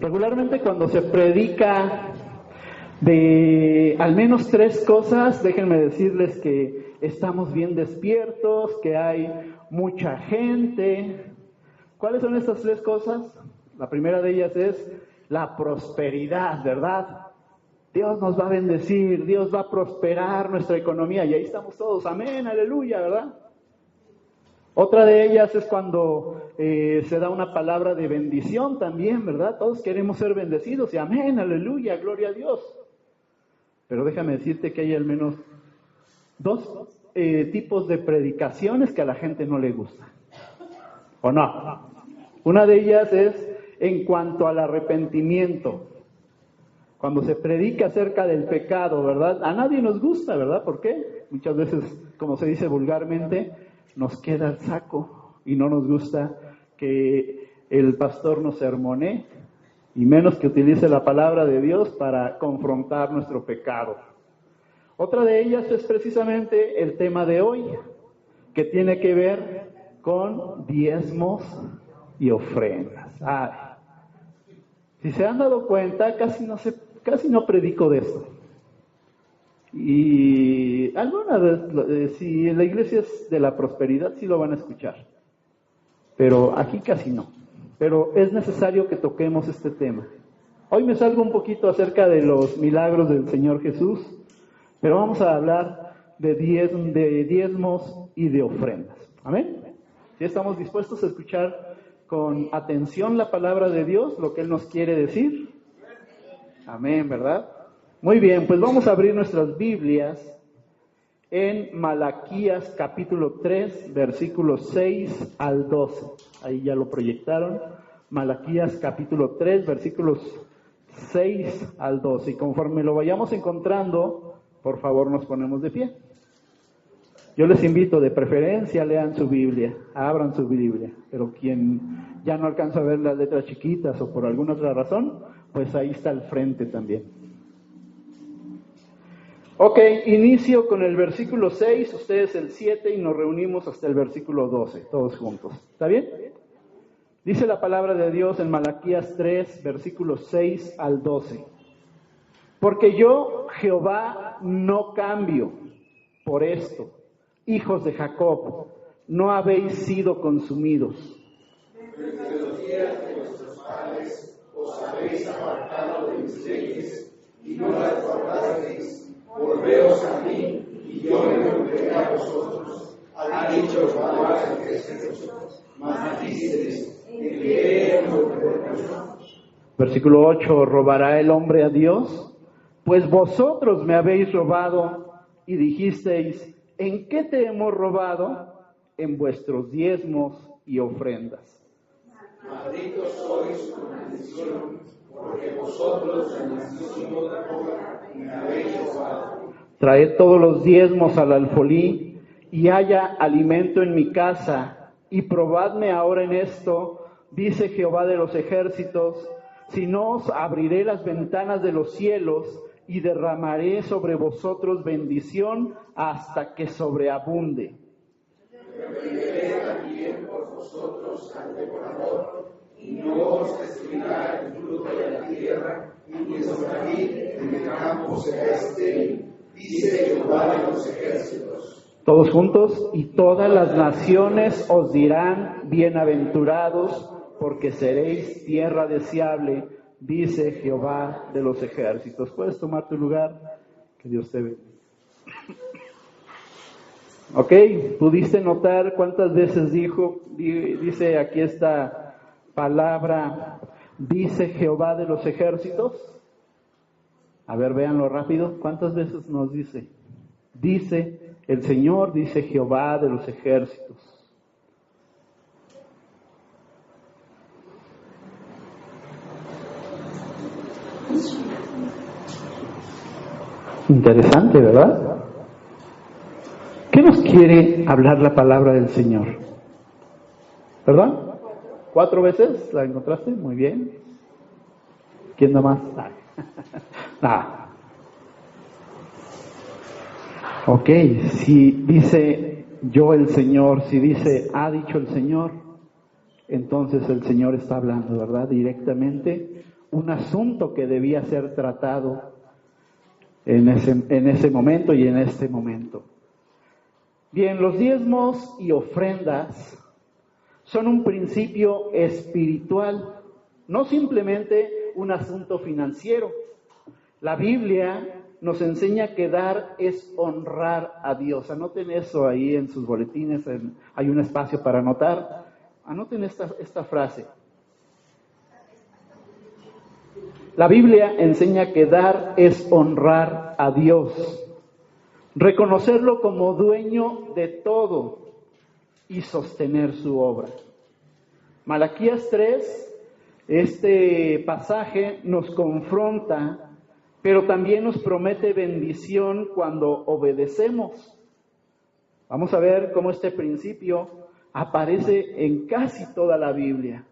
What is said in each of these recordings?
Regularmente cuando se predica de al menos 3 cosas, déjenme decirles que estamos bien despiertos, que hay mucha gente. ¿Cuáles son estas 3 cosas? La primera de ellas es la prosperidad, ¿verdad? Dios nos va a bendecir, Dios va a prosperar nuestra economía, y ahí estamos todos, amén, aleluya, ¿verdad? Otra de ellas es cuando se da una palabra de bendición también, ¿verdad? Todos queremos ser bendecidos y amén, aleluya, gloria a Dios. Pero déjame decirte que hay al menos 2 tipos de predicaciones que a la gente no le gusta. ¿O no? Una de ellas es en cuanto al arrepentimiento. Cuando se predica acerca del pecado, ¿verdad? A nadie nos gusta, ¿verdad? ¿Por qué? Muchas veces, como se dice vulgarmente, nos queda el saco y no nos gusta que el pastor nos sermonee y menos que utilice la palabra de Dios para confrontar nuestro pecado. Otra de ellas es precisamente el tema de hoy, que tiene que ver con diezmos y ofrendas. Si se han dado cuenta, casi no predico de esto. Y alguna vez, si la iglesia es de la prosperidad, sí lo van a escuchar. Pero aquí casi no. Pero es necesario que toquemos este tema. Hoy me salgo un poquito acerca de los milagros del Señor Jesús, pero vamos a hablar de diezmos y de ofrendas. ¿Amén? ¿Sí estamos dispuestos a escuchar con atención la palabra de Dios, lo que Él nos quiere decir? Amén, ¿verdad? Muy bien, pues vamos a abrir nuestras Biblias en Malaquías capítulo 3, versículos 6 al 12. Ahí ya lo proyectaron. Malaquías capítulo 3, versículos 6 al 12. Y conforme lo vayamos encontrando, por favor nos ponemos de pie. Yo les invito, de preferencia, lean su Biblia, abran su Biblia. Pero quien ya no alcanza a ver las letras chiquitas o por alguna otra razón, pues ahí está al frente también. Ok, inicio con el versículo 6, ustedes el 7 y nos reunimos hasta el versículo 12, todos juntos. ¿Está bien? Dice la palabra de Dios en Malaquías 3, versículos 6 al 12. Porque yo, Jehová, no cambio. Por esto, hijos de Jacob, no habéis sido consumidos. Desde los días de vuestros padres os habéis apartado de mis leyes y no las guardasteis. Volveos a mí, y yo me volveré a vosotros, ha dicho Jehová de los ejércitos. Mas dices, ¿en qué hemos de vosotros? Versículo 8, ¿robará el hombre a Dios? Pues vosotros me habéis robado, y dijisteis, ¿en qué te hemos robado? En vuestros diezmos y ofrendas. Malditos sois con maldición, porque vosotros de nación de Jacob me habéis robado. Traed todos los diezmos al alfolí, y haya alimento en mi casa, y probadme ahora en esto, dice Jehová de los ejércitos, si no os abriré las ventanas de los cielos, y derramaré sobre vosotros bendición hasta que sobreabunde. Reprenderé también por vosotros al devorador, y no os destruirá el fruto de la tierra, y vuestra vid en el campo será estéril, dice Jehová de los ejércitos. Todos juntos, y todas las naciones os dirán, bienaventurados, porque seréis tierra deseable, dice Jehová de los ejércitos. ¿Puedes tomar tu lugar? Que Dios te bendiga. Ok, ¿pudiste notar cuántas veces dice aquí esta palabra, dice Jehová de los ejércitos? A ver, véanlo rápido. ¿Cuántas veces nos dice? Dice el Señor, dice Jehová de los ejércitos. Interesante, ¿verdad? ¿Qué nos quiere hablar la palabra del Señor? ¿Verdad? 4 veces, ¿la encontraste? Muy bien. ¿Quién da más? Ok, si dice yo el Señor, si dice ha dicho el Señor, Entonces el Señor está hablando, ¿verdad? Directamente, un asunto que debía ser tratado en ese momento y en este momento. Bien, los diezmos y ofrendas son un principio espiritual, no simplemente un asunto financiero. La Biblia nos enseña que dar es honrar a Dios. Anoten eso ahí en sus boletines, hay un espacio para anotar. Anoten esta frase. La Biblia enseña que dar es honrar a Dios, reconocerlo como dueño de todo y sostener su obra. Malaquías 3, este pasaje nos confronta, pero también nos promete bendición cuando obedecemos. Vamos a ver cómo este principio aparece en casi toda la Biblia.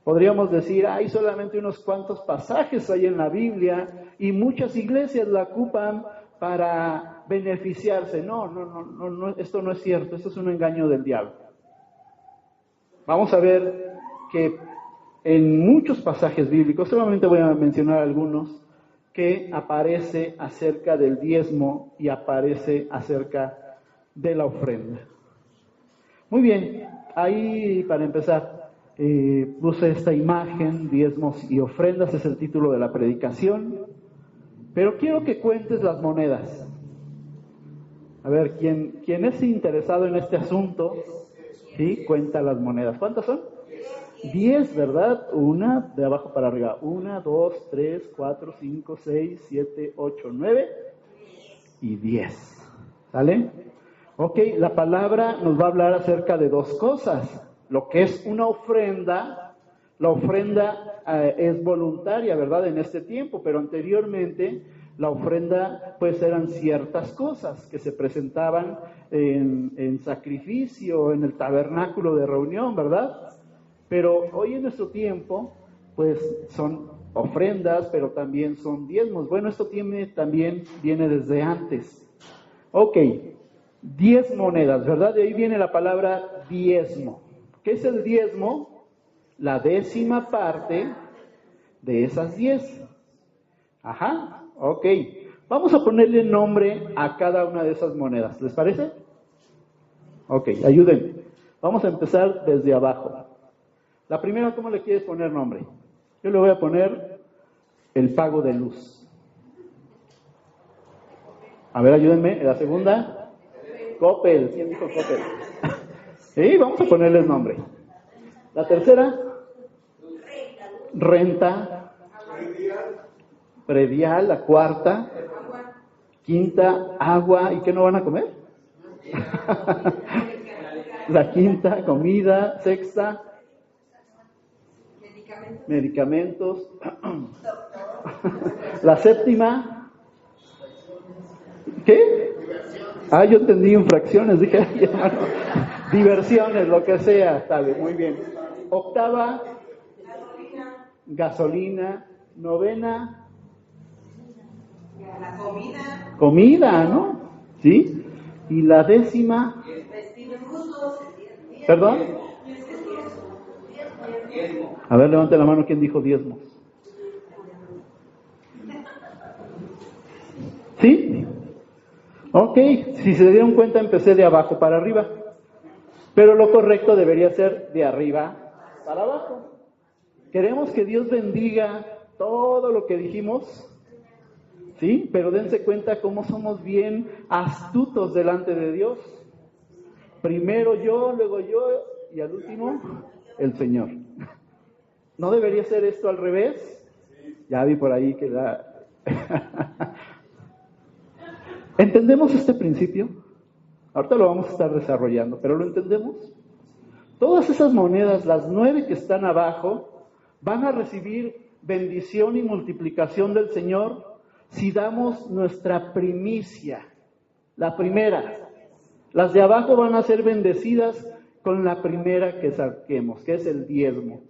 Podríamos decir, hay solamente unos cuantos pasajes ahí en la Biblia y muchas iglesias la ocupan para beneficiarse. No, esto no es cierto, esto es un engaño del diablo. Vamos a ver que en muchos pasajes bíblicos, solamente voy a mencionar algunos, que aparece acerca del diezmo y aparece acerca de la ofrenda. Muy bien, ahí para empezar, puse esta imagen, diezmos y ofrendas, es el título de la predicación, pero quiero que cuentes las monedas. A ver, ¿quién es interesado en este asunto? Sí, cuenta las monedas. ¿Cuántas son? 10, ¿verdad? Una, de abajo para arriba. 1, 2, 3, 4, 5, 6, 7, 8, 9 y 10. ¿Sale? Ok, la palabra nos va a hablar acerca de dos cosas. Lo que es una ofrenda, la ofrenda es voluntaria, ¿verdad? En este tiempo, pero anteriormente la ofrenda pues eran ciertas cosas que se presentaban en sacrificio, en el tabernáculo de reunión, ¿verdad? Pero hoy en nuestro tiempo pues son ofrendas, pero también son diezmos. Bueno, esto también viene desde antes. Ok, 10 monedas, ¿verdad? De ahí viene la palabra diezmo. ¿Qué es el diezmo? La 10ª parte de esas 10. Ajá, ok. Vamos a ponerle nombre a cada una de esas monedas. ¿Les parece? Ok, ayúdenme. Vamos a empezar desde abajo. La primera, ¿cómo le quieres poner nombre? Yo le voy a poner el pago de luz. A ver, ayúdenme. La segunda, Coppel. ¿Quién dijo Coppel? Sí, vamos a ponerles nombre. La tercera, renta. Predial. La cuarta, quinta, agua. ¿Y qué no van a comer? La quinta, comida. Sexta, medicamentos. La séptima, ¿qué? Yo entendí infracciones, dije, ay, hermano, diversiones, lo que sea, está bien, muy bien. Octava, gasolina. Novena, la comida, ¿no? ¿Sí? Y la 10ª, ¿perdón? A ver, levante la mano, ¿quién dijo diezmos? ¿Sí? Ok, si se dieron cuenta empecé de abajo para arriba, pero lo correcto debería ser de arriba para abajo. Queremos que Dios bendiga todo lo que dijimos, ¿sí? Pero dense cuenta cómo somos bien astutos delante de Dios. Primero yo, luego yo y al último el Señor. ¿No debería ser esto al revés? Ya vi por ahí que ¿Entendemos este principio? Ahorita lo vamos a estar desarrollando, pero ¿lo entendemos? Todas esas monedas, las 9 que están abajo, van a recibir bendición y multiplicación del Señor si damos nuestra primicia. La primera. Las de abajo van a ser bendecidas con la primera que saquemos, que es el diezmo.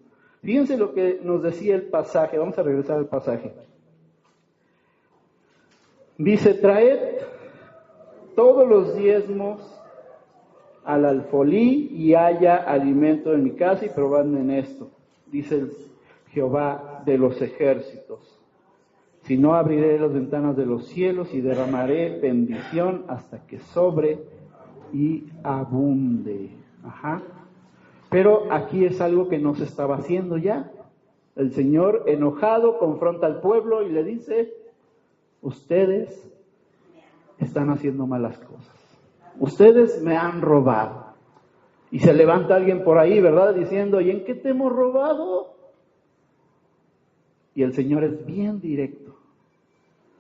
Fíjense lo que nos decía el pasaje. Vamos a regresar al pasaje. Dice, traed todos los diezmos al alfolí y haya alimento en mi casa, y probadme en esto, dice el Jehová de los ejércitos. Si no, abriré las ventanas de los cielos y derramaré bendición hasta que sobre y abunde. Pero aquí es algo que no se estaba haciendo ya. El Señor, enojado, confronta al pueblo y le dice: ustedes están haciendo malas cosas. Ustedes me han robado. Y se levanta alguien por ahí, ¿verdad? Diciendo: ¿y en qué te hemos robado? Y el Señor es bien directo.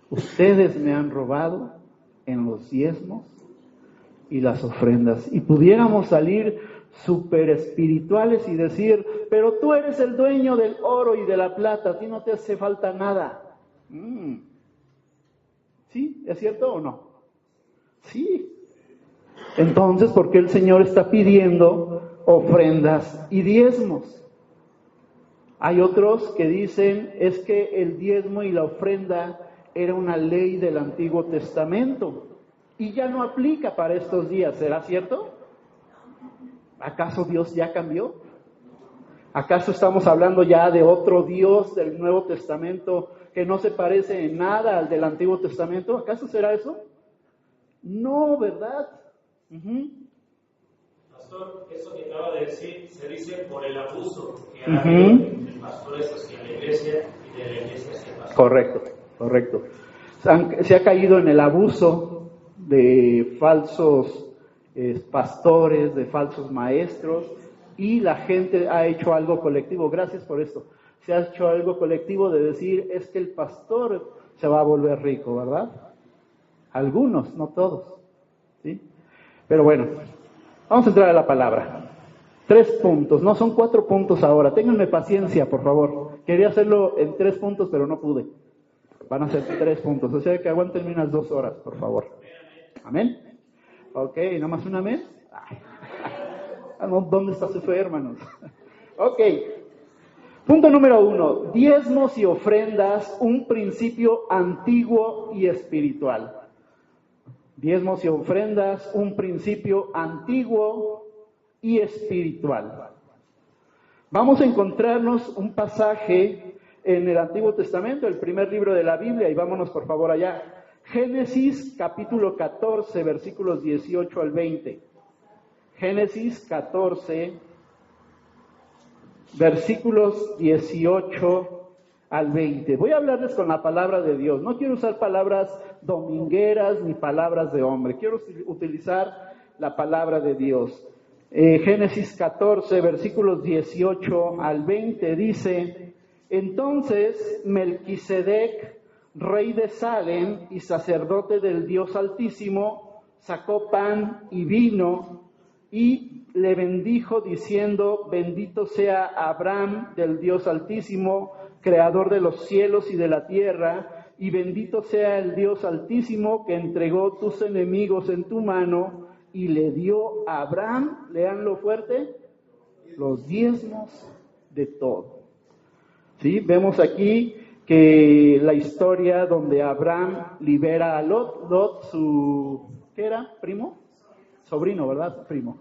Ustedes me han robado en los diezmos y las ofrendas. Y pudiéramos salir súper espirituales y decir: pero tú eres el dueño del oro y de la plata, a ti no te hace falta nada. ¿Sí? ¿Es cierto o no? Sí. Entonces, ¿por qué el Señor está pidiendo ofrendas y diezmos? Hay otros que dicen es que el diezmo y la ofrenda era una ley del Antiguo Testamento y ya no aplica para estos días. ¿Será cierto? ¿Acaso Dios ya cambió? ¿Acaso estamos hablando ya de otro Dios del Nuevo Testamento que no se parece en nada al del Antiguo Testamento? ¿Acaso será eso? No, ¿verdad? Pastor, eso que acaba de decir se dice por el abuso que ha habido de pastores hacia la iglesia y de la iglesia hacia el pastor. Correcto. Se ha caído en el abuso de falsos pastores, de falsos maestros, y la gente ha hecho algo colectivo. Gracias por esto. Se ha hecho algo colectivo de decir: es que el pastor se va a volver rico, ¿verdad? Algunos, no todos, ¿sí? Pero bueno, vamos a entrar a la palabra. 3 puntos, no son 4 puntos ahora. Ténganme paciencia, por favor. Quería hacerlo en 3 puntos, pero no pude. Van a ser 3 puntos, o sea que aguanten unas 2 horas, por favor. ¿Amén? Ok, ¿nada más un amén? ¿Dónde está su fe, hermanos? Ok. Punto número 1. Diezmos y ofrendas, un principio antiguo y espiritual. Diezmos y ofrendas, un principio antiguo y espiritual. Vamos a encontrarnos un pasaje en el Antiguo Testamento, el primer libro de la Biblia, y vámonos por favor allá. Génesis capítulo 14, versículos 18 al 20. Génesis 14, versículos 18 al 20. Voy a hablarles con la palabra de Dios. No quiero usar palabras domingueras ni palabras de hombre. Quiero utilizar la palabra de Dios. Génesis 14, versículos 18 al 20 dice: entonces Melquisedec, rey de Salem y sacerdote del Dios Altísimo, sacó pan y vino y le bendijo diciendo: bendito sea Abraham del Dios Altísimo, creador de los cielos y de la tierra, y bendito sea el Dios Altísimo que entregó tus enemigos en tu mano y le dio a Abraham, leanlo fuerte, los diezmos de todo. ¿Sí? Vemos aquí que la historia donde Abraham libera a Lot, su, ¿qué era? ¿Primo? Sobrino, ¿verdad? Primo.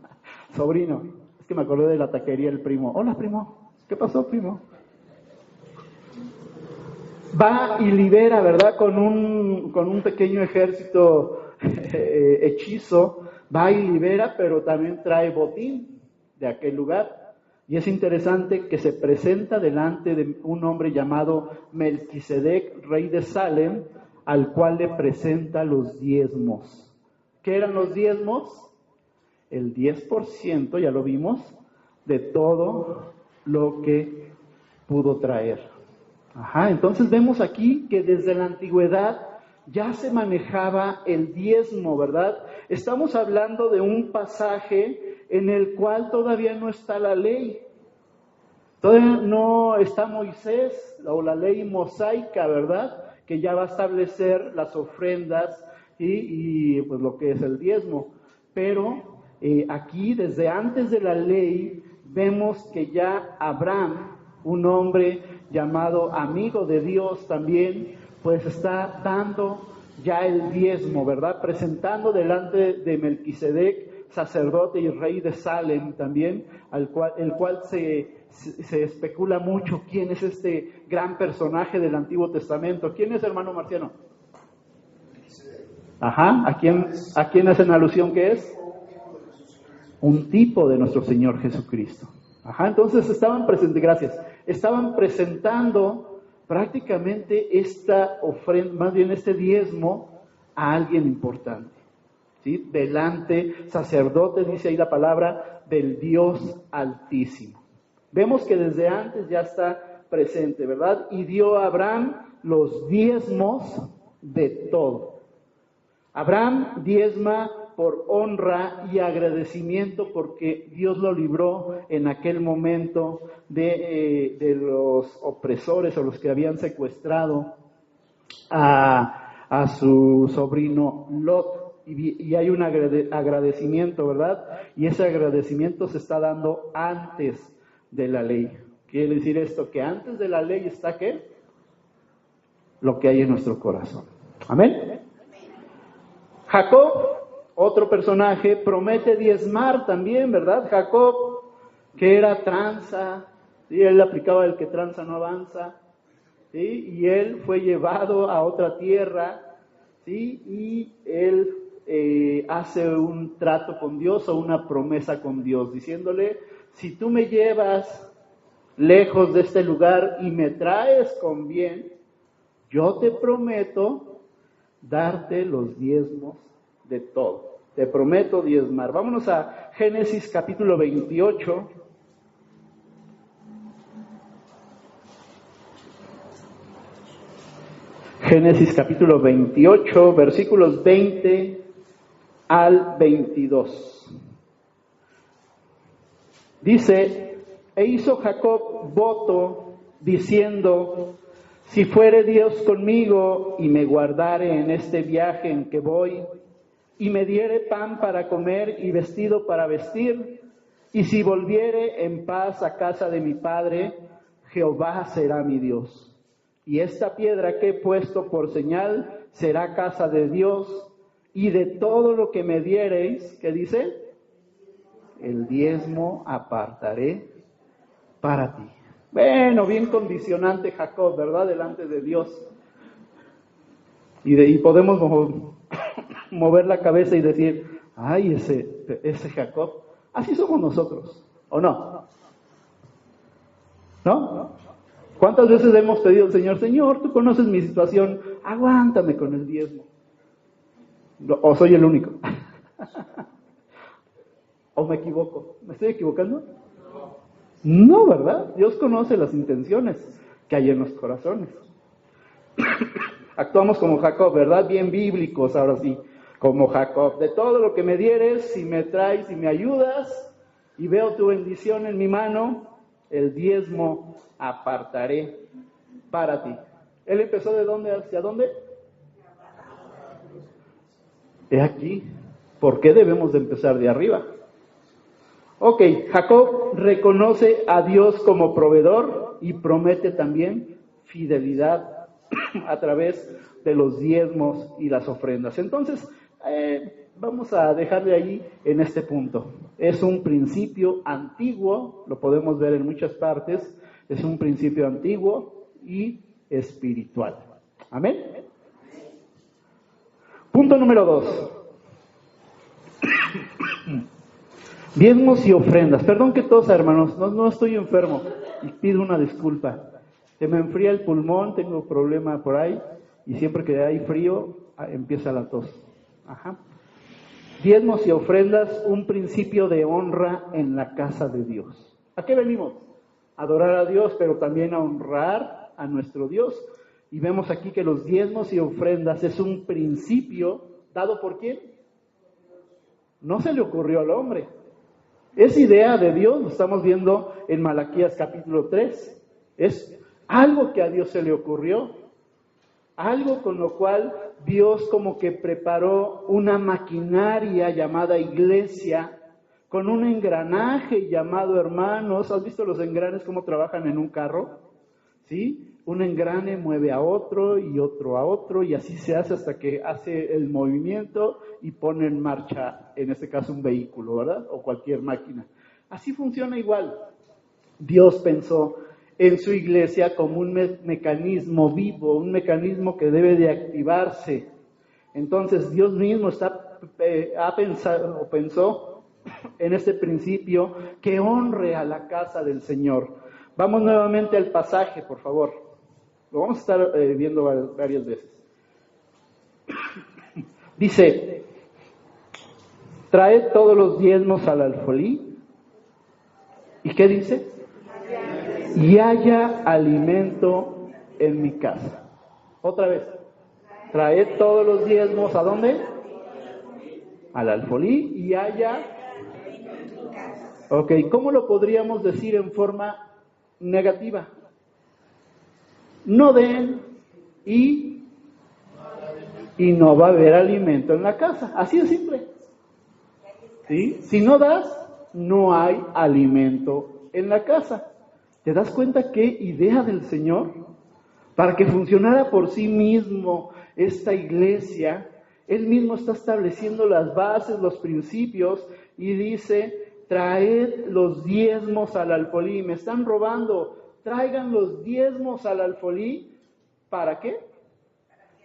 Sobrino. Es que me acordé de la taquería el primo. Hola, primo. ¿Qué pasó, primo? Va y libera, ¿verdad? Con un pequeño ejército hechizo. Va y libera, pero también trae botín de aquel lugar. Y es interesante que se presenta delante de un hombre llamado Melquisedec, rey de Salem, al cual le presenta los diezmos. ¿Qué eran los diezmos? El 10%, ya lo vimos, de todo lo que pudo traer. Entonces vemos aquí que desde la antigüedad ya se manejaba el diezmo, ¿verdad? Estamos hablando de un pasaje en el cual todavía no está la ley. Todavía no está Moisés o la ley mosaica, ¿verdad? Que ya va a establecer las ofrendas y pues lo que es el diezmo. Pero aquí, desde antes de la ley, vemos que ya Abraham, un hombre llamado amigo de Dios también, pues está dando ya el diezmo, ¿verdad? Presentando delante de Melquisedec sacerdote y rey de Salem también, el cual se especula mucho quién es este gran personaje del Antiguo Testamento. ¿Quién es, hermano Marciano? Ajá, ¿a quién hacen alusión que es? Un tipo de nuestro Señor Jesucristo. Ajá, entonces estaban presentando prácticamente esta ofrenda, más bien este diezmo, a alguien importante, ¿sí? Delante, sacerdote, dice ahí la palabra, del Dios Altísimo. Vemos que desde antes ya está presente, ¿verdad? Y dio a Abraham los diezmos de todo. Abraham diezma por honra y agradecimiento porque Dios lo libró en aquel momento de los opresores o los que habían secuestrado a su sobrino Lot. Y hay un agradecimiento, ¿verdad? Y ese agradecimiento se está dando antes de la ley. Quiere decir esto, que antes de la ley está ¿qué? Lo que hay en nuestro corazón. Amén. Jacob, otro personaje, promete diezmar también, ¿verdad? Jacob, que era tranza, ¿sí? Él aplicaba el que tranza no avanza, ¿sí? Y él fue llevado a otra tierra, ¿sí? Y él hace un trato con Dios o una promesa con Dios, diciéndole, si tú me llevas lejos de este lugar y me traes con bien, yo te prometo darte los diezmos de todo. Te prometo diezmar. Vámonos a Génesis capítulo 28. Génesis capítulo 28, versículos 20 al 22. Dice, e hizo Jacob voto diciendo, si fuere Dios conmigo y me guardare en este viaje en que voy, y me diere pan para comer y vestido para vestir, y si volviere en paz a casa de mi padre, Jehová será mi Dios. Y esta piedra que he puesto por señal será casa de Dios, y de todo lo que me diereis, ¿qué dice? El diezmo apartaré para ti. Bueno, bien condicionante Jacob, ¿verdad? Delante de Dios. Y podemos mover la cabeza y decir, ay, ese Jacob, así somos nosotros, ¿o no? ¿No? ¿Cuántas veces hemos pedido al Señor, Señor, tú conoces mi situación, aguántame con el diezmo? ¿O soy el único? ¿O me equivoco? ¿Me estoy equivocando? No, ¿verdad? Dios conoce las intenciones que hay en los corazones. Actuamos como Jacob, ¿verdad? Bien bíblicos, ahora sí, como Jacob. De todo lo que me dieres, si me traes y me ayudas, y veo tu bendición en mi mano, el diezmo apartaré para ti. Él empezó ¿de dónde hacia dónde? He aquí, ¿por qué debemos de empezar de arriba? Ok, Jacob reconoce a Dios como proveedor y promete también fidelidad a través de los diezmos y las ofrendas. Entonces, vamos a dejarle ahí en este punto. Es un principio antiguo, lo podemos ver en muchas partes, es un principio antiguo y espiritual. ¿Amén? Punto número 2. Diezmos y ofrendas. Perdón que tosa, hermanos, no estoy enfermo y pido una disculpa. Se me enfría el pulmón, tengo problema por ahí y siempre que hay frío empieza la tos. Ajá. Diezmos y ofrendas, un principio de honra en la casa de Dios. ¿A qué venimos? A adorar a Dios, pero también a honrar a nuestro Dios. Y vemos aquí que los diezmos y ofrendas es un principio dado por ¿quién? No se le ocurrió al hombre. Es idea de Dios, lo estamos viendo en Malaquías capítulo 3. Es algo que a Dios se le ocurrió, algo con lo cual Dios como que preparó una maquinaria llamada iglesia, con un engranaje llamado hermanos. ¿Has visto los engranes cómo trabajan en un carro? ¿Sí? un engrane mueve a otro y otro a otro, y así se hace hasta que hace el movimiento y pone en marcha, en este caso, un vehículo, ¿verdad? O cualquier máquina. Así funciona igual. Dios pensó en su iglesia como un mecanismo vivo, un mecanismo que debe de activarse. Entonces Dios mismo pensó en este principio que honre a la casa del Señor. Vamos nuevamente al pasaje, por favor. Lo vamos a estar viendo varias veces. Dice, traed todos los diezmos al alfolí. ¿Y qué dice? Y haya alimento en mi casa. Otra vez. Traed todos los diezmos, ¿a dónde? Al alfolí y haya... Ok, ¿cómo lo podríamos decir en forma negativa? No den y no va a haber alimento en la casa. Así de simple. ¿Sí? Si no das, no hay alimento en la casa. ¿Te das cuenta qué idea del Señor? Para que funcionara por sí mismo esta iglesia, Él mismo está estableciendo las bases, los principios, y dice, traed los diezmos al alfolí. Me están robando, traigan los diezmos al alfolí. ¿Para qué?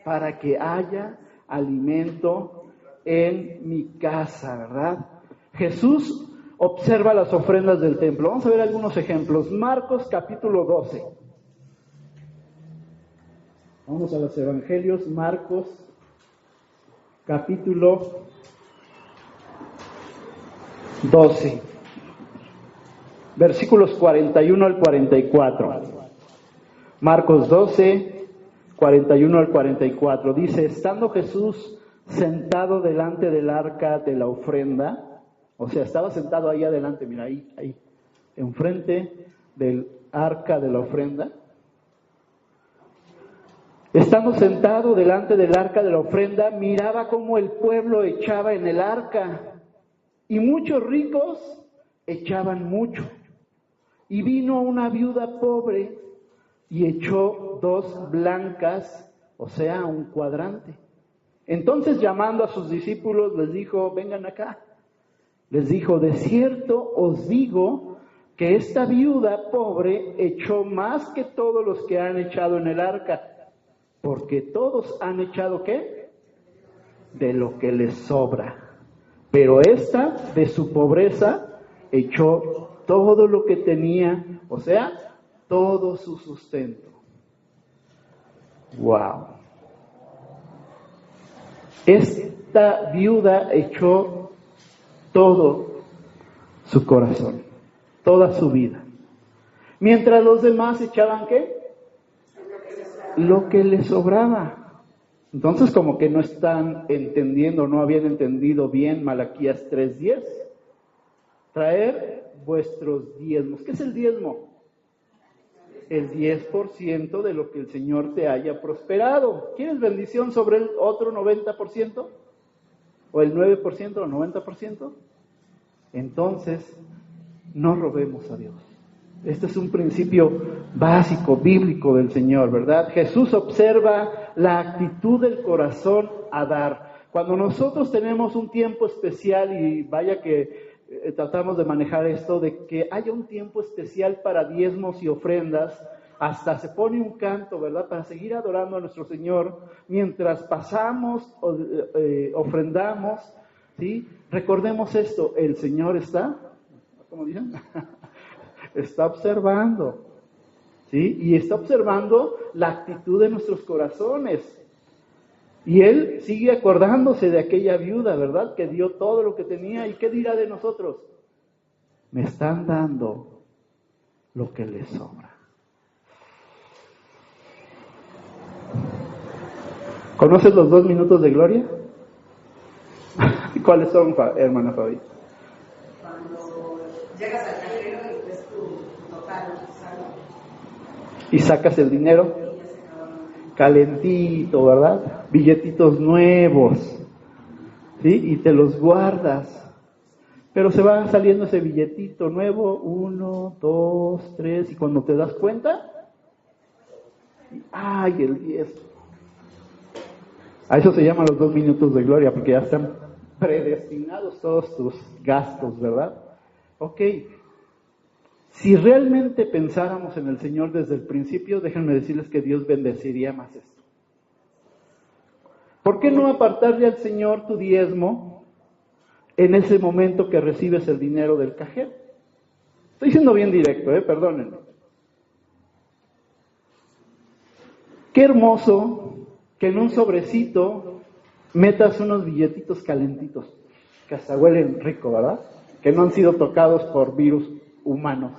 Para que haya alimento en mi casa, ¿verdad? Jesús observa las ofrendas del templo. Vamos a ver algunos ejemplos. Marcos capítulo 12. Vamos a los evangelios. Marcos capítulo 12. Versículos 41 al 44. Marcos 12, 41 al 44. Dice, estando Jesús sentado delante del arca de la ofrenda, o sea, estaba sentado ahí adelante, mira, ahí, enfrente del arca de la ofrenda. Estando sentado delante del arca de la ofrenda, miraba cómo el pueblo echaba en el arca, y muchos ricos echaban mucho. Y vino una viuda pobre y echó 2 blancas, o sea, un cuadrante. Entonces, llamando a sus discípulos, les dijo, vengan acá. Les dijo, de cierto os digo que esta viuda pobre echó más que todos los que han echado en el arca, porque todos han echado, ¿qué? De lo que les sobra. Pero esta, de su pobreza, echó todo lo que tenía, o sea, todo su sustento. ¡Wow! Esta viuda echó todo su corazón, toda su vida. Mientras los demás echaban, ¿qué? Lo que les sobraba. Entonces, como que no están entendiendo, no habían entendido bien Malaquías 3:10. Traer vuestros diezmos. ¿Qué es el diezmo? El 10% de lo que el Señor te haya prosperado. ¿Quieres bendición sobre el otro 90%? ¿O el 9% o el 90%? Entonces, no robemos a Dios. Este es un principio básico, bíblico del Señor, ¿verdad? Jesús observa la actitud del corazón a dar. Cuando nosotros tenemos un tiempo especial, y vaya que tratamos de manejar esto, de que haya un tiempo especial para diezmos y ofrendas, hasta se pone un canto, ¿verdad? Para seguir adorando a nuestro Señor, mientras pasamos, ofrendamos, ¿sí? Recordemos esto, el Señor está, ¿cómo dicen? Está observando, ¿sí? Y está observando la actitud de nuestros corazones. Y Él sigue acordándose de aquella viuda, ¿verdad? Que dio todo lo que tenía. ¿Y qué dirá de nosotros? Me están dando lo que les sobra. ¿Conoces los 2 minutos de gloria? ¿Cuáles son, hermana Fabi? Cuando llegas al cajero y ves tu total, y sacas el dinero calentito, ¿verdad? Billetitos nuevos, ¿sí? Y te los guardas. Pero se va saliendo ese billetito nuevo, 1, 2, 3, y cuando te das cuenta, ¡Ay, el 10! A eso se llaman los 2 minutos de gloria, porque ya están predestinados todos tus gastos, ¿verdad? Ok. Si realmente pensáramos en el Señor desde el principio, déjenme decirles que Dios bendeciría más esto. ¿Por qué no apartarle al Señor tu diezmo en ese momento que recibes el dinero del cajero? Estoy siendo bien directo, perdónenme. Qué hermoso que en un sobrecito metas unos billetitos calentitos, que hasta huelen rico, ¿verdad? Que no han sido tocados por virus humanos.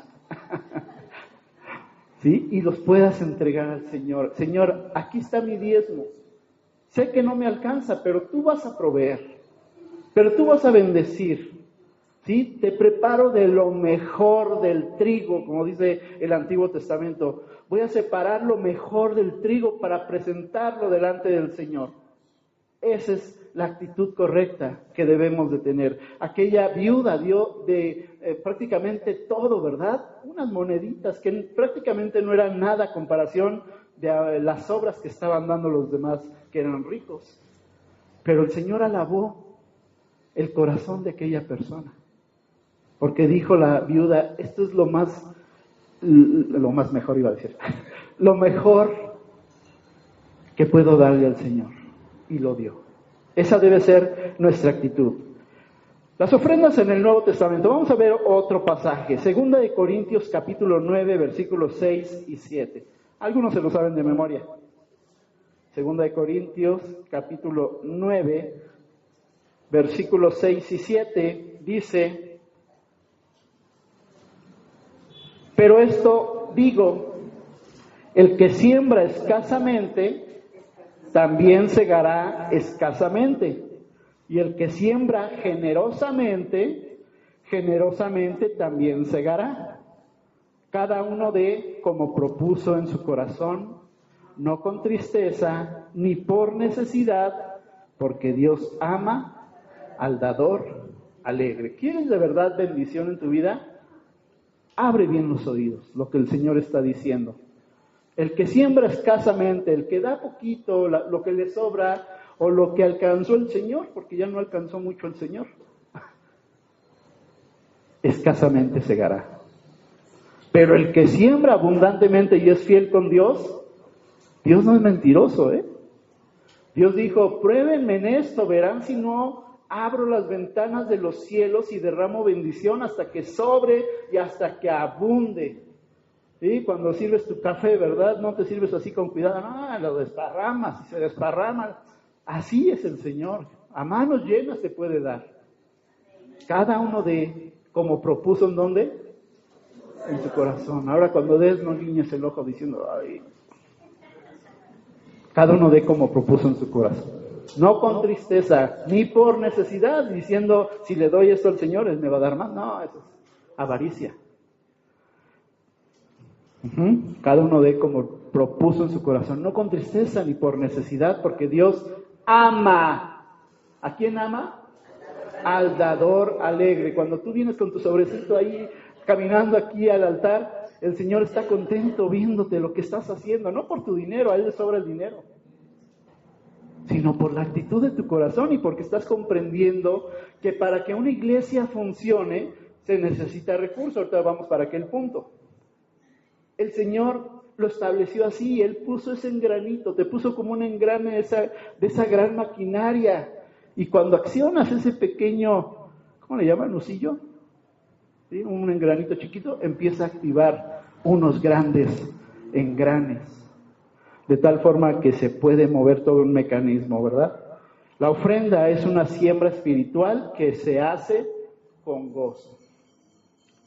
¿Sí? Y los puedas entregar al Señor. Señor, aquí está mi diezmo. Sé que no me alcanza, pero tú vas a proveer. Pero tú vas a bendecir. ¿Sí? Te preparo de lo mejor del trigo, como dice el Antiguo Testamento. Voy a separar lo mejor del trigo para presentarlo delante del Señor. Esa es la actitud correcta que debemos de tener. Aquella viuda dio de prácticamente todo, ¿verdad? Unas moneditas que prácticamente no eran nada a comparación de las obras que estaban dando los demás, que eran ricos. Pero el Señor alabó el corazón de aquella persona. Porque dijo la viuda, esto es lo más mejor iba a decir, lo mejor que puedo darle al Señor. Y lo dio. Esa debe ser nuestra actitud. Las ofrendas en el Nuevo Testamento. Vamos a ver otro pasaje. 2 Corintios capítulo 9, versículos 6 y 7. Algunos se lo saben de memoria. 2 Corintios capítulo 9, versículos 6 y 7 dice: pero esto digo, el que siembra escasamente, también segará escasamente. Y el que siembra generosamente, generosamente también segará. Cada uno dé como propuso en su corazón, no con tristeza ni por necesidad, porque Dios ama al dador alegre. ¿Quieres de verdad bendición en tu vida? Abre bien los oídos, lo que el Señor está diciendo. El que siembra escasamente, el que da poquito, lo que le sobra, o lo que alcanzó el Señor, porque ya no alcanzó mucho el Señor, escasamente segará. Pero el que siembra abundantemente y es fiel con Dios, Dios no es mentiroso, Dios dijo, pruébenme en esto, verán si no abro las ventanas de los cielos y derramo bendición hasta que sobre y hasta que abunde. ¿Sí? Cuando sirves tu café, ¿verdad? No te sirves así con cuidado, no, lo desparramas, y se desparrama. Así es el Señor, a manos llenas te puede dar. Cada uno de, como propuso, ¿en dónde? En su corazón. Ahora cuando des, no guiñes el ojo diciendo, ay. Cada uno de como propuso en su corazón. No con tristeza, ni por necesidad, diciendo, si le doy esto al Señor, Él me va a dar más. No, eso es avaricia. Cada uno de como propuso en su corazón, no con tristeza ni por necesidad, porque Dios ama. ¿A quién ama? Al dador alegre. Cuando tú vienes con tu sobrecito ahí, caminando aquí al altar, el Señor está contento viéndote lo que estás haciendo, no por tu dinero, a Él le sobra el dinero, sino por la actitud de tu corazón y porque estás comprendiendo que para que una iglesia funcione se necesita recursos. Ahorita vamos para aquel punto. El Señor lo estableció así, Él puso ese engranito, te puso como un engrane de esa gran maquinaria. Y cuando accionas ese pequeño, ¿cómo le llaman? ¿Nusillo? ¿Sí? Un engranito chiquito, empieza a activar unos grandes engranes. De tal forma que se puede mover todo un mecanismo, ¿verdad? La ofrenda es una siembra espiritual que se hace con gozo.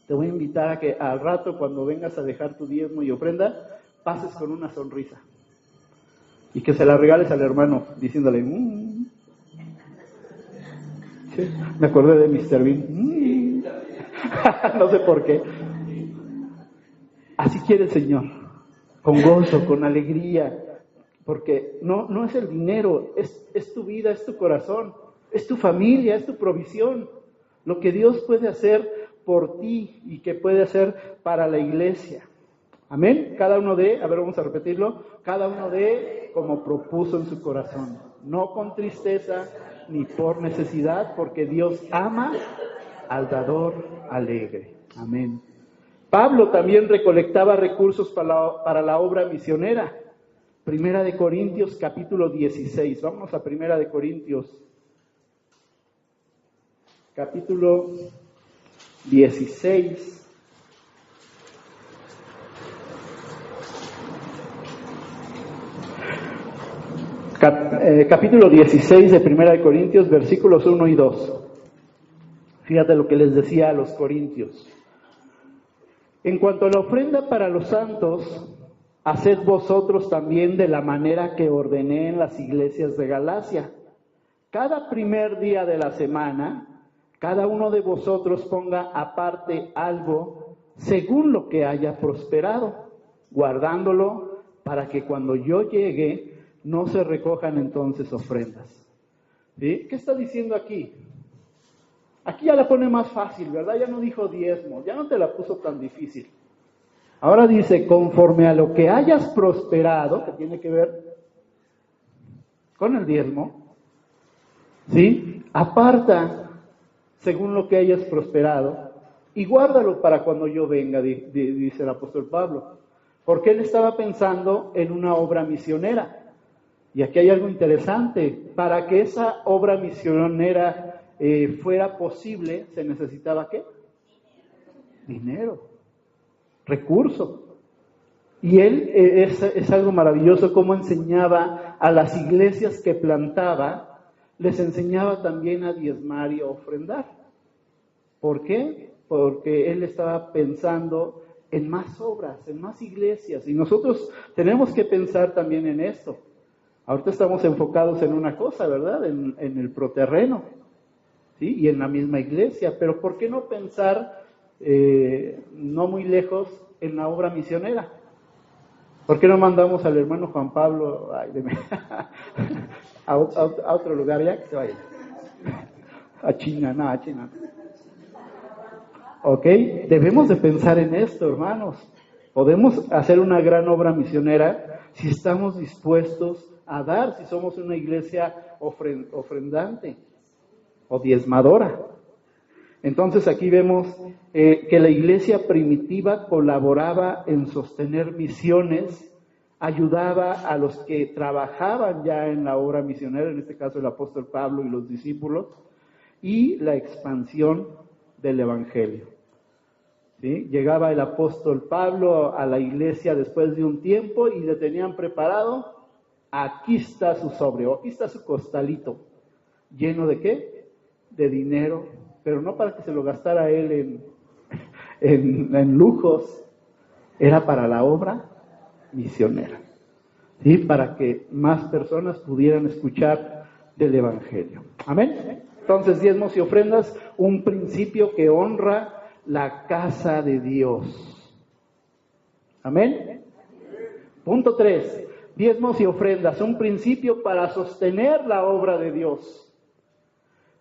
Te voy a invitar a que al rato, cuando vengas a dejar tu diezmo y ofrenda, pases con una sonrisa. Y que se la regales al hermano, diciéndole, Sí, me acordé de Mr. Bean. No sé por qué. Así quiere el Señor, con gozo, con alegría, porque no es el dinero, es tu vida, es tu corazón, es tu familia, es tu provisión. Lo que Dios puede hacer por ti y que puede hacer para la iglesia. Amén. Cada uno dé, a ver, vamos a repetirlo, cada uno dé como propuso en su corazón, no con tristeza ni por necesidad, porque Dios ama al dador alegre. Amén. Pablo también recolectaba recursos para la obra misionera. Primera de Corintios, capítulo 16. Vamos a Primera de Corintios, capítulo 16. Capítulo 16 de Primera de Corintios, versículos 1 y 2. Fíjate lo que les decía a los corintios. En cuanto a la ofrenda para los santos, haced vosotros también de la manera que ordené en las iglesias de Galacia. Cada primer día de la semana, cada uno de vosotros ponga aparte algo según lo que haya prosperado, guardándolo para que cuando yo llegue no se recojan entonces ofrendas. ¿Sí? ¿Qué está diciendo aquí? Aquí ya la pone más fácil, ¿verdad? Ya no dijo diezmo, ya no te la puso tan difícil. Ahora dice, conforme a lo que hayas prosperado, que tiene que ver con el diezmo, ¿sí? Aparta según lo que hayas prosperado y guárdalo para cuando yo venga, dice el apóstol Pablo. Porque él estaba pensando en una obra misionera. Y aquí hay algo interesante. Para que esa obra misionera fuera posible, ¿se necesitaba qué? Dinero, recurso. Y él es algo maravilloso cómo enseñaba a las iglesias que plantaba, les enseñaba también a diezmar y a ofrendar. ¿Por qué? Porque él estaba pensando en más obras, en más iglesias. Y nosotros tenemos que pensar también en esto. Ahorita estamos enfocados en una cosa, ¿verdad? En el proterreno, ¿sí? Y en la misma iglesia. Pero ¿por qué no pensar no muy lejos en la obra misionera? ¿Por qué no mandamos al hermano Juan Pablo a otro lugar ya que se vaya? A China, no, a China. ¿Ok? Debemos de pensar en esto, hermanos. Podemos hacer una gran obra misionera si estamos dispuestos a dar, si somos una iglesia ofrendante o diezmadora. Entonces aquí vemos que la iglesia primitiva colaboraba en sostener misiones, ayudaba a los que trabajaban ya en la obra misionera, en este caso el apóstol Pablo y los discípulos, y la expansión del evangelio. ¿Sí? Llegaba el apóstol Pablo a la iglesia después de un tiempo y le tenían preparado, aquí está su sobre, o aquí está su costalito, lleno de ¿qué? De dinero, pero no para que se lo gastara él en lujos, era para la obra misionera, ¿sí? Para que más personas pudieran escuchar del evangelio. Amén. Entonces, diezmos y ofrendas, un principio que honra la casa de Dios. Amén. Punto 3. Diezmos y ofrendas, un principio para sostener la obra de Dios.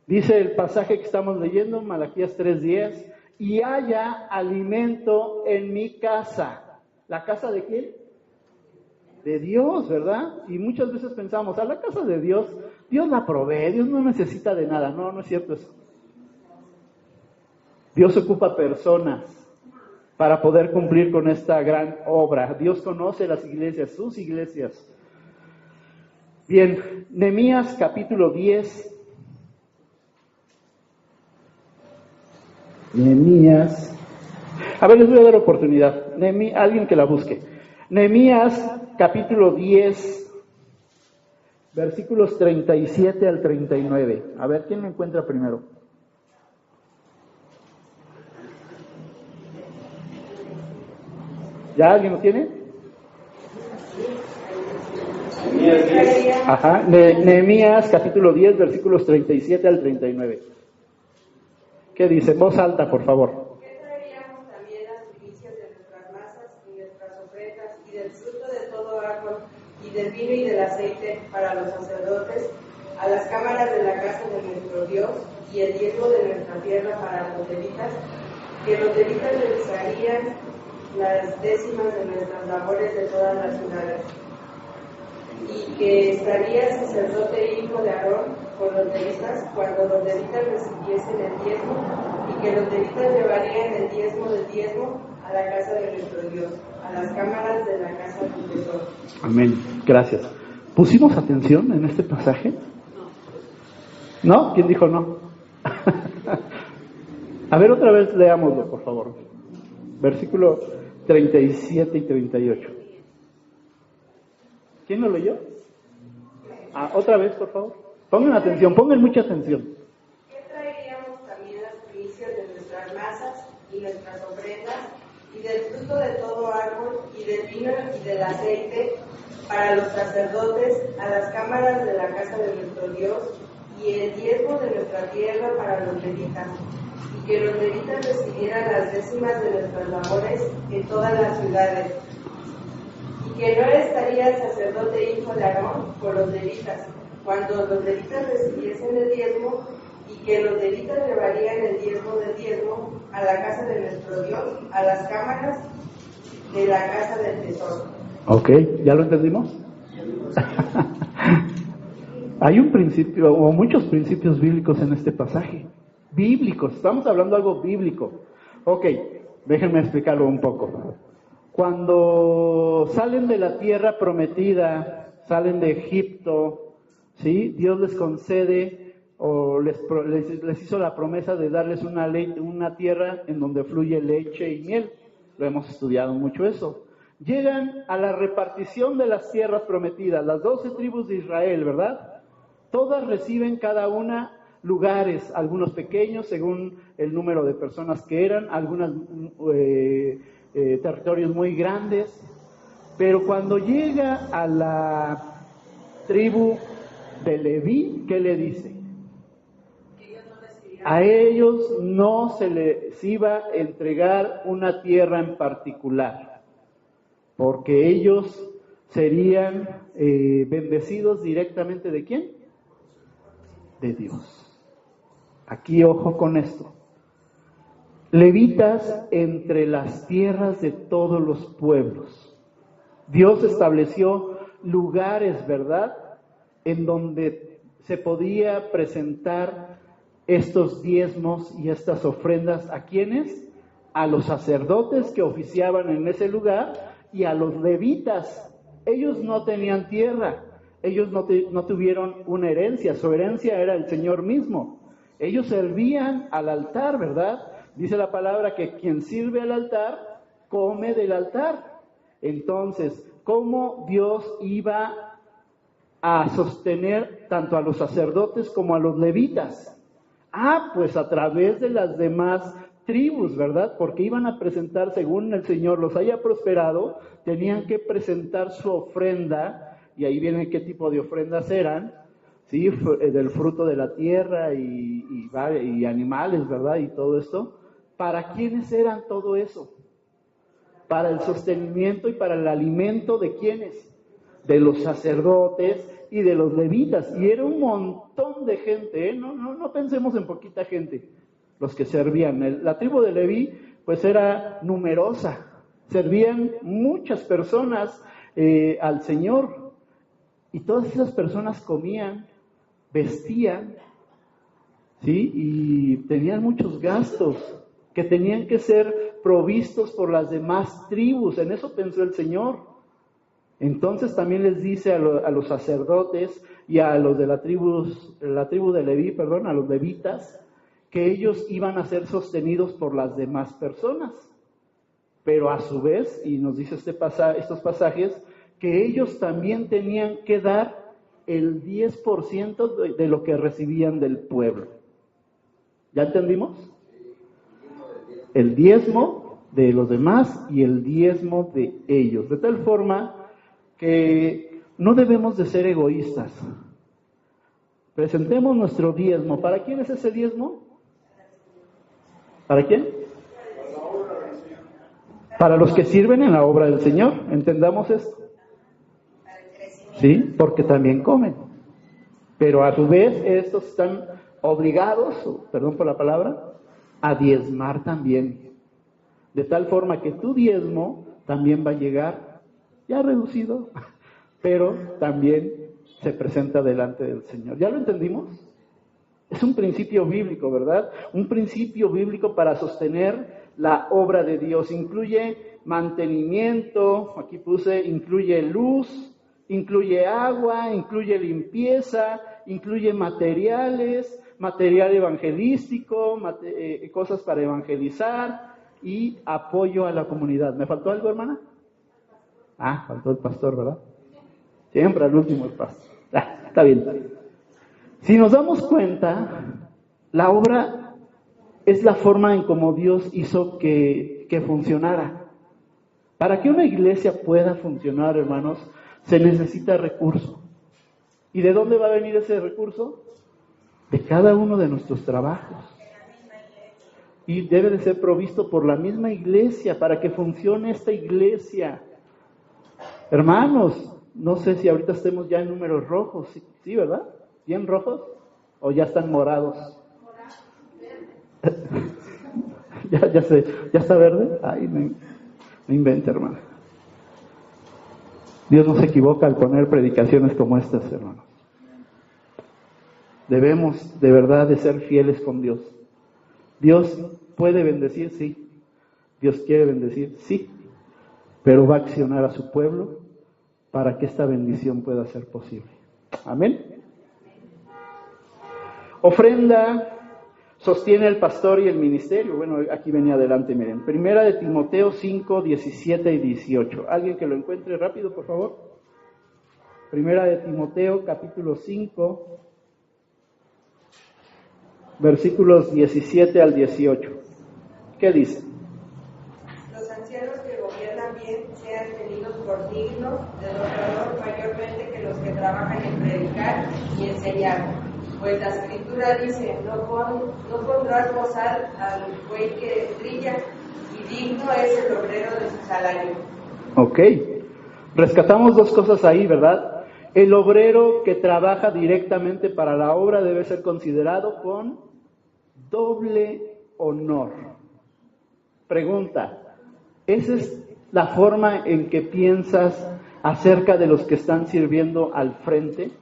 Dice el pasaje que estamos leyendo, Malaquías 3:10, y haya alimento en mi casa. ¿La casa de quién? De Dios, ¿verdad? Y muchas veces pensamos, a la casa de Dios, Dios la provee, Dios no necesita de nada. No, no es cierto eso. Dios ocupa personas para poder cumplir con esta gran obra. Dios conoce las iglesias, sus iglesias. Bien, Nehemías capítulo 10. Nehemías. A ver, les voy a dar oportunidad. Alguien que la busque. Nehemías capítulo 10, versículos 37 al 39. A ver, ¿quién lo encuentra primero? ¿Ya alguien lo tiene? Ajá, Nehemías capítulo 10, versículos 37 al 39. ¿Qué dice? Voz alta, por favor. ¿Qué traeríamos también las primicias de nuestras masas y nuestras ofrendas y del fruto de todo árbol y del vino y del aceite para los sacerdotes a las cámaras de la casa de nuestro Dios y el diezmo de nuestra tierra para los levitas? Que los levitas revisarían las décimas de nuestras labores de todas las ciudades, y que estaría sacerdote e hijo de Aarón con los levitas cuando los levitas recibiesen el diezmo, y que los levitas llevarían el diezmo del diezmo a la casa de nuestro Dios, a las cámaras de la casa del tesoro. Amén. Gracias. ¿Pusimos atención en este pasaje? ¿No? ¿Quién dijo no? A ver, otra vez leámoslo, por favor. Versículo 37 y 38. ¿Quién lo leyó? Otra vez, por favor. Pongan atención, pongan mucha atención. ¿Qué traeríamos también las primicias de nuestras masas y nuestras ofrendas, y del fruto de todo árbol, y del vino y del aceite, para los sacerdotes, a las cámaras de la casa de nuestro Dios, y el diezmo de nuestra tierra para los levitas, y que los levitas recibieran las décimas de nuestras labores en todas las ciudades, y que no estaría el sacerdote hijo de Aarón por los levitas, cuando los levitas recibiesen el diezmo, y que los levitas llevarían el diezmo del diezmo a la casa de nuestro Dios, a las cámaras de la casa del tesoro. Ok, ¿ya lo entendimos? Hay un principio, o muchos principios bíblicos en este pasaje. Bíblicos, estamos hablando de algo bíblico. Ok, déjenme explicarlo un poco. Cuando salen de la tierra prometida, salen de Egipto, ¿sí? Dios les concede o les hizo la promesa de darles una tierra en donde fluye leche y miel. Lo hemos estudiado mucho eso. Llegan a la repartición de las tierras prometidas, las 12 tribus de Israel, ¿verdad? Todas reciben cada una lugares, algunos pequeños según el número de personas que eran, algunos territorios muy grandes, pero cuando llega a la tribu de Leví, ¿qué le dice? A ellos no se les iba a entregar una tierra en particular, porque ellos serían bendecidos directamente ¿de quién? De Dios. Aquí ojo con esto. Levitas entre las tierras de todos los pueblos. Dios estableció lugares, ¿verdad?, en donde se podía presentar estos diezmos y estas ofrendas. ¿A quiénes? A los sacerdotes que oficiaban en ese lugar y a los levitas. Ellos no tenían tierra, ellos no tuvieron una herencia, su herencia era el Señor mismo. Ellos servían al altar, ¿verdad? Dice la palabra que quien sirve al altar, come del altar. Entonces, ¿cómo Dios iba a sostener tanto a los sacerdotes como a los levitas? Pues a través de las demás tribus, ¿verdad? Porque iban a presentar, según el Señor los haya prosperado, tenían que presentar su ofrenda, y ahí viene qué tipo de ofrendas eran, ¿sí? Del fruto de la tierra y animales, ¿verdad? Y todo esto. ¿Para quiénes eran todo eso? Para el sostenimiento y para el alimento de ¿quiénes? De los sacerdotes y de los levitas. Y era un montón de gente, ¿eh? No pensemos en poquita gente, los que servían. La tribu de Leví, pues era numerosa. Servían muchas personas al Señor. Y todas esas personas comían, vestían, ¿sí? Y tenían muchos gastos que tenían que ser provistos por las demás tribus. En eso pensó el Señor. Entonces también les dice a los sacerdotes y a los de la tribu de Leví, a los levitas, que ellos iban a ser sostenidos por las demás personas. Pero a su vez, y nos dice estos pasajes, que ellos también tenían que dar el 10% de lo que recibían del pueblo. ¿Ya entendimos? El diezmo de los demás y el diezmo de ellos. De tal forma que no debemos de ser egoístas. Presentemos nuestro diezmo. ¿Para quién es ese diezmo? ¿Para quién? Para los que sirven en la obra del Señor. ¿Entendamos esto? Sí, porque también comen. Pero a su vez estos están obligados, perdón por la palabra, a diezmar también. De tal forma que tu diezmo también va a llegar, ya reducido, pero también se presenta delante del Señor. ¿Ya lo entendimos? Es un principio bíblico, ¿verdad? Un principio bíblico para sostener la obra de Dios. Incluye mantenimiento, aquí puse, incluye luz, incluye agua, incluye limpieza, incluye materiales, material evangelístico, cosas para evangelizar y apoyo a la comunidad. ¿Me faltó algo, hermana? Faltó el pastor, ¿verdad? Siempre al último el pastor. Está bien. Si nos damos cuenta, la obra es la forma en cómo Dios hizo que funcionara. Para que una iglesia pueda funcionar, hermanos, se necesita recurso. ¿Y de dónde va a venir ese recurso? De cada uno de nuestros trabajos. Y debe de ser provisto por la misma iglesia para que funcione esta iglesia. Hermanos, no sé si ahorita estemos ya en números rojos, ¿sí, verdad? ¿Bien rojos? ¿O ya están morados? ya sé, ¿ya está verde? Ay, me inventa, hermano. Dios no se equivoca al poner predicaciones como estas, hermanos. Debemos de verdad de ser fieles con Dios. Dios puede bendecir, sí. Dios quiere bendecir, sí. Pero va a accionar a su pueblo para que esta bendición pueda ser posible. Amén. Ofrenda sostiene el pastor y el ministerio. Bueno, aquí venía adelante, miren. Primera de Timoteo 5, 17 y 18. ¿Alguien que lo encuentre rápido, por favor? Primera de Timoteo, capítulo 5, versículos 17 al 18. ¿Qué dice? Los ancianos que gobiernan bien sean tenidos por dignos de honor mayormente que los que trabajan en predicar y enseñar. Pues la Escritura dice, no pondrás bozal al buey que trilla, y digno es el obrero de su salario. Ok, rescatamos dos cosas ahí, ¿verdad? El obrero que trabaja directamente para la obra debe ser considerado con doble honor. Pregunta, ¿esa es la forma en que piensas acerca de los que están sirviendo al frente?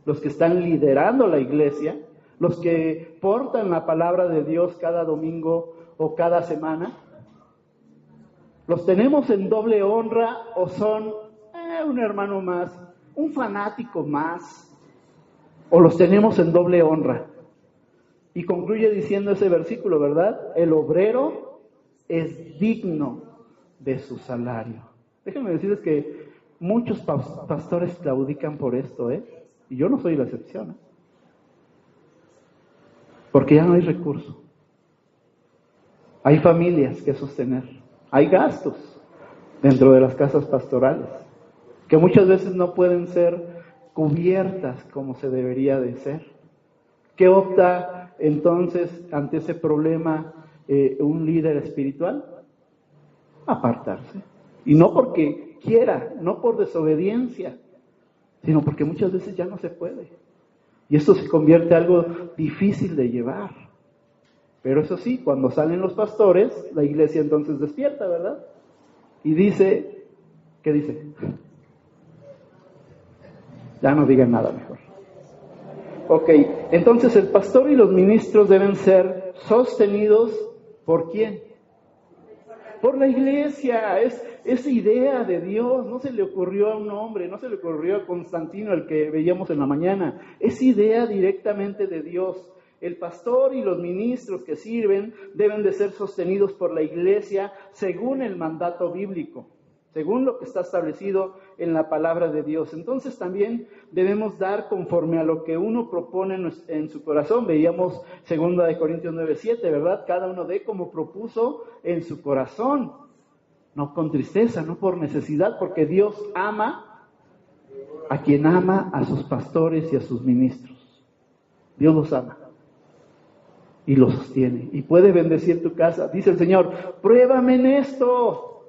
Los que están liderando la iglesia, los que portan la palabra de Dios cada domingo o cada semana. ¿Los tenemos en doble honra o son un hermano más, un fanático más? ¿O los tenemos en doble honra? Y concluye diciendo ese versículo, ¿verdad? El obrero es digno de su salario. Déjenme decirles que muchos pastores claudican por esto, y yo no soy la excepción, porque ya no hay recurso. Hay familias que sostener, hay gastos dentro de las casas pastorales, que muchas veces no pueden ser cubiertas como se debería de ser. ¿Qué opta entonces ante ese problema un líder espiritual? Apartarse. Y no porque quiera, no por desobediencia, sino porque muchas veces ya no se puede. Y esto se convierte en algo difícil de llevar. Pero eso sí, cuando salen los pastores, la iglesia entonces despierta, ¿verdad? Y dice, ¿qué dice? Ya no digan nada mejor. Ok, entonces el pastor y los ministros deben ser sostenidos ¿por quién? Por la iglesia. Es idea de Dios, no se le ocurrió a un hombre, no se le ocurrió a Constantino, el que veíamos en la mañana. Es idea directamente de Dios. El pastor y los ministros que sirven deben de ser sostenidos por la iglesia según el mandato bíblico, según lo que está establecido en la palabra de Dios. Entonces también debemos dar conforme a lo que uno propone en su corazón. Veíamos 2 Corintios 9:7, ¿verdad? Cada uno dé como propuso en su corazón, no con tristeza, no por necesidad, porque Dios ama a quien ama a sus pastores y a sus ministros. Dios los ama y los sostiene y puede bendecir tu casa. Dice el Señor, pruébame en esto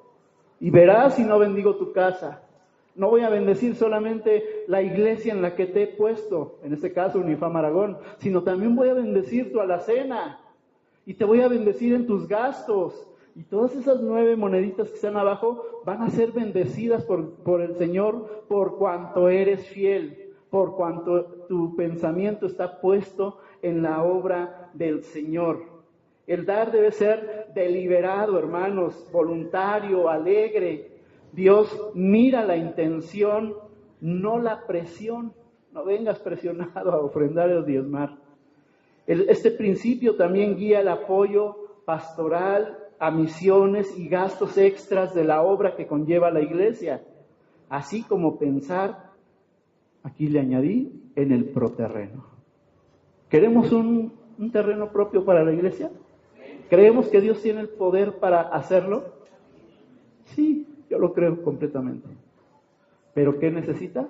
y verás si no bendigo tu casa. No voy a bendecir solamente la iglesia en la que te he puesto, en este caso Unifam Aragón, sino también voy a bendecir tu alacena y te voy a bendecir en tus gastos Y todas esas 9 moneditas que están abajo van a ser bendecidas por el Señor por cuanto eres fiel, por cuanto tu pensamiento está puesto en la obra del Señor. El dar debe ser deliberado, hermanos, voluntario, alegre. Dios mira la intención, no la presión. No vengas presionado a ofrendar o diezmar. Este principio también guía el apoyo pastoral a misiones y gastos extras de la obra que conlleva la iglesia, así como pensar, aquí le añadí, en el proterreno. ¿Queremos un terreno propio para la iglesia? ¿Creemos que Dios tiene el poder para hacerlo? Sí, yo lo creo completamente. ¿Pero qué necesita?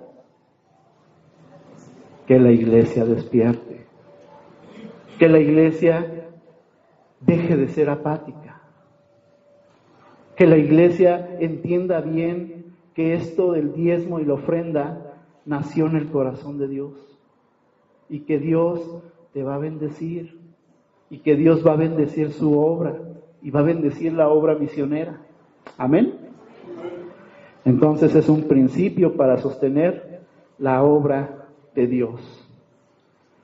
Que la iglesia despierte, que la iglesia deje de ser apática, que la iglesia entienda bien que esto del diezmo y la ofrenda nació en el corazón de Dios y que Dios te va a bendecir y que Dios va a bendecir su obra y va a bendecir la obra misionera. Amén. Entonces es un principio para sostener la obra de Dios.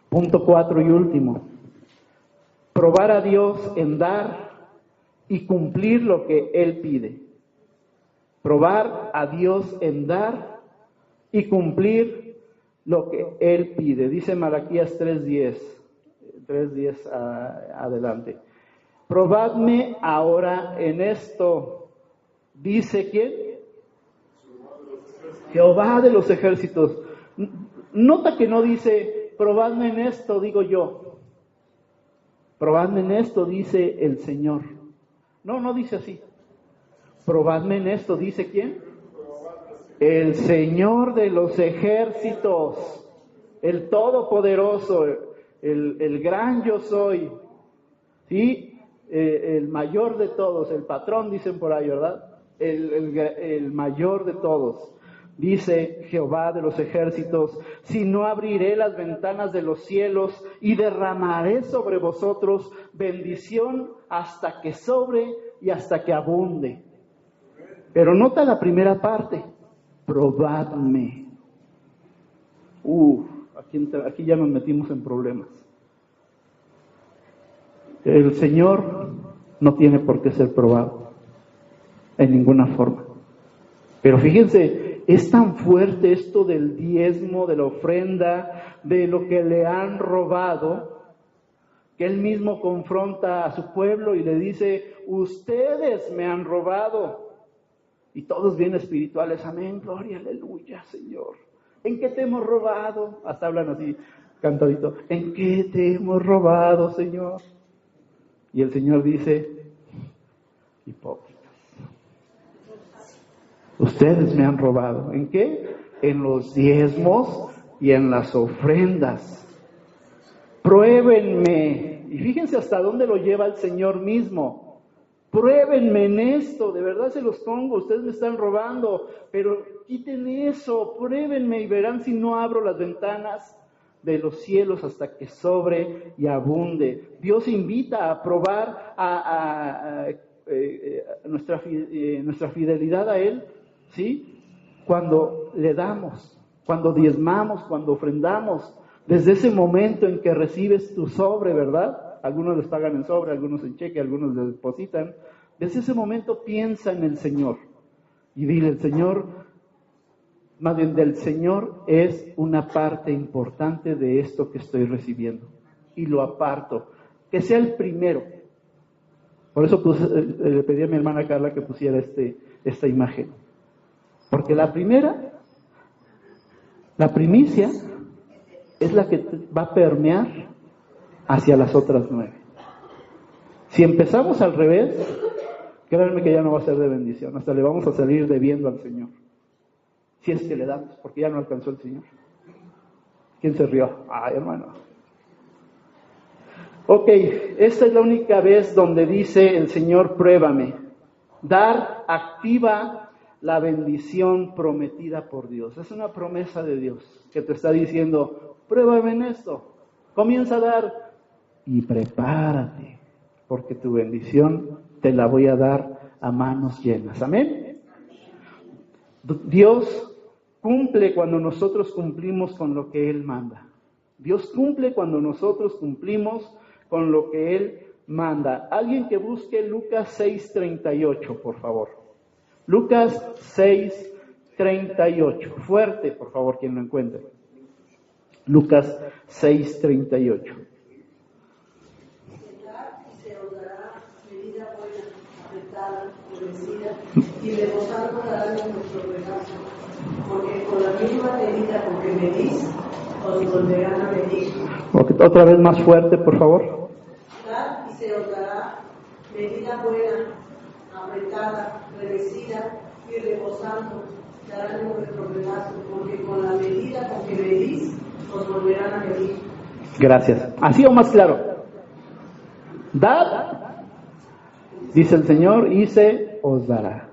Punto 4 y último. Probar a Dios en dar y cumplir lo que Él pide. Probar a Dios en dar y cumplir lo que Él pide. Dice Malaquías 3:10 adelante. Probadme ahora en esto. ¿Dice quién? Jehová de los ejércitos. Nota que no dice, probadme en esto, digo yo. Probadme en esto, dice el Señor. No dice así. Probadme en esto, ¿dice quién? El Señor de los ejércitos, el Todopoderoso, el gran yo soy, ¿sí? El mayor de todos, el patrón dicen por ahí, ¿verdad? El mayor de todos. Dice Jehová de los ejércitos, si no abriré las ventanas de los cielos y derramaré sobre vosotros bendición hasta que sobre y hasta que abunde. Pero nota la primera parte, probadme. Aquí ya nos metimos en problemas. El Señor no tiene por qué ser probado en ninguna forma. Pero fíjense, es tan fuerte esto del diezmo, de la ofrenda, de lo que le han robado, que Él mismo confronta a su pueblo y le dice, ustedes me han robado. Y todos bien espirituales, amén, gloria, aleluya, Señor. ¿En qué te hemos robado? Hasta hablan así, cantadito, ¿en qué te hemos robado, Señor? Y el Señor dice, hipócritas. Ustedes me han robado. ¿En qué? En los diezmos y en las ofrendas. Pruébenme. Y fíjense hasta dónde lo lleva el Señor mismo. Pruébenme en esto, de verdad se los pongo, ustedes me están robando, pero quiten eso, pruébenme y verán si no abro las ventanas de los cielos hasta que sobre y abunde. Dios invita a probar nuestra fidelidad a Él, ¿sí? Cuando le damos, cuando diezmamos, cuando ofrendamos, desde ese momento en que recibes tu sobre, ¿verdad? Algunos les pagan en sobre, algunos en cheque, algunos les depositan. Desde ese momento piensa en el Señor y dile, el Señor, más bien del Señor es una parte importante de esto que estoy recibiendo y lo aparto, que sea el primero. Por eso le pedí a mi hermana Carla que pusiera esta imagen, porque la primicia es la que va a permear hacia las otras 9. Si empezamos al revés, créanme que ya no va a ser de bendición, hasta le vamos a salir debiendo al Señor. Si es que le damos, porque ya no alcanzó el Señor. ¿Quién se rió? Ay, hermano. Ok, esta es la única vez donde dice el Señor, pruébame. Dar activa la bendición prometida por Dios. Es una promesa de Dios que te está diciendo, pruébame en esto. Comienza a dar y prepárate, porque tu bendición te la voy a dar a manos llenas. Amén. Dios cumple cuando nosotros cumplimos con lo que Él manda. Dios cumple cuando nosotros cumplimos con lo que Él manda. Alguien que busque Lucas 6:38, por favor. Lucas 6:38. Fuerte, por favor, quien lo encuentre. Lucas 6:38. Y rebosando dará nuestro regazo, porque con la misma medida con que medís, os volverán a medir. Otra vez más fuerte, por favor. Dad y se os dará medida buena, apretada, revestida y rebosando dará nuestro regazo, porque con la medida con que medís, os volverán a medir. Gracias. ¿Así o más claro? Dad, dice el Señor, y se os dará.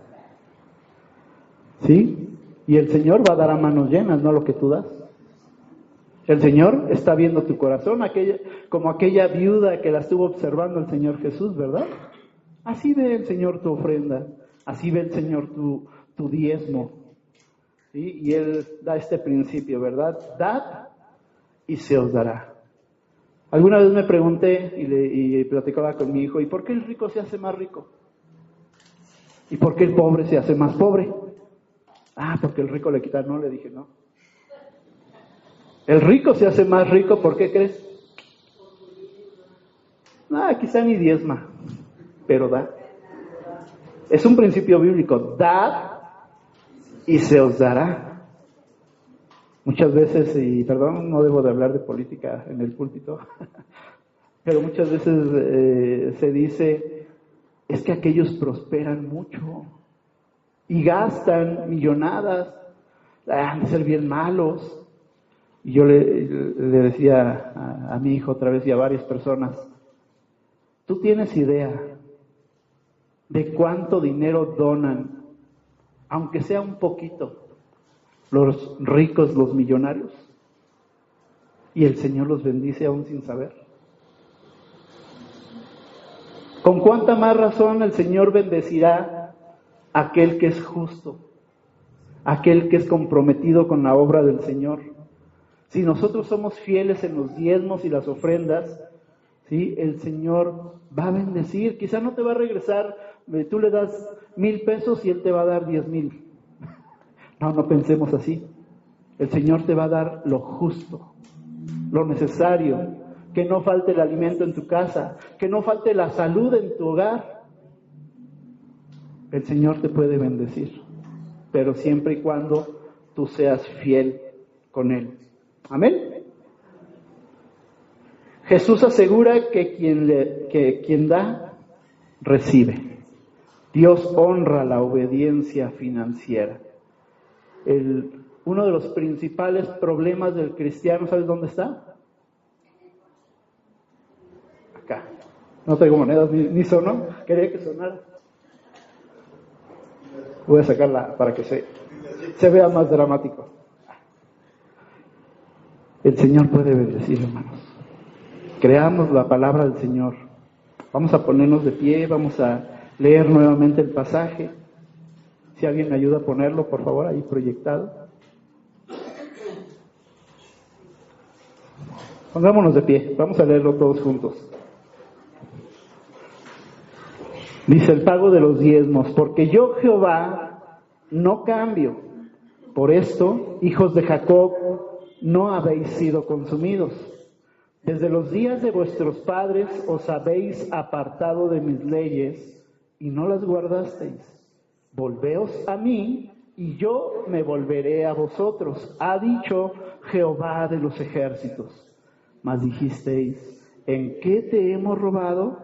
¿Sí? Y el Señor va a dar a manos llenas, no lo que tú das. El Señor está viendo tu corazón, como aquella viuda que la estuvo observando el Señor Jesús, ¿verdad? Así ve el Señor tu ofrenda, así ve el Señor tu diezmo. ¿Sí? Y Él da este principio, ¿verdad? Dad y se os dará. Alguna vez me pregunté y platicaba con mi hijo, ¿y por qué el rico se hace más rico? ¿Y por qué el pobre se hace más pobre? Ah, porque el rico le quita. No, le dije, no. El rico se hace más rico, ¿por qué crees? Quizá ni diezma, pero da. Es un principio bíblico. Dad y se os dará. Muchas veces, y perdón, no debo de hablar de política en el púlpito, pero muchas veces se dice, es que aquellos prosperan mucho y gastan millonadas, han de ser bien malos. Y yo le decía a mi hijo otra vez y a varias personas, ¿tú tienes idea de cuánto dinero donan, aunque sea un poquito, los ricos, los millonarios? Y el Señor los bendice aún sin saber. ¿Con cuánta más razón el Señor bendecirá a aquel que es justo, aquel que es comprometido con la obra del Señor? Si nosotros somos fieles en los diezmos y las ofrendas, ¿sí? El Señor va a bendecir. Quizá no te va a regresar, tú le das 1,000 pesos y Él te va a dar 10,000. No pensemos así. El Señor te va a dar lo justo, lo necesario, que no falte el alimento en tu casa, que no falte la salud en tu hogar. El Señor te puede bendecir, pero siempre y cuando tú seas fiel con Él. Amén. Jesús asegura que quien da, recibe. Dios honra la obediencia financiera. Uno de los principales problemas del cristiano, ¿sabes dónde está? Acá. No traigo monedas, ni sonó. Quería que sonara. Voy a sacarla para que se vea más dramático. El Señor puede bendecir, hermanos. Creamos la palabra del Señor. Vamos a ponernos de pie, vamos a leer nuevamente el pasaje. Si alguien me ayuda a ponerlo, por favor, ahí proyectado. Pongámonos de pie, vamos a leerlo todos juntos. Dice el pago de los diezmos, porque yo Jehová no cambio. Por esto, hijos de Jacob, no habéis sido consumidos. Desde los días de vuestros padres os habéis apartado de mis leyes y no las guardasteis. Volveos a mí y yo me volveré a vosotros, ha dicho Jehová de los ejércitos. Mas dijisteis, ¿en qué te hemos robado?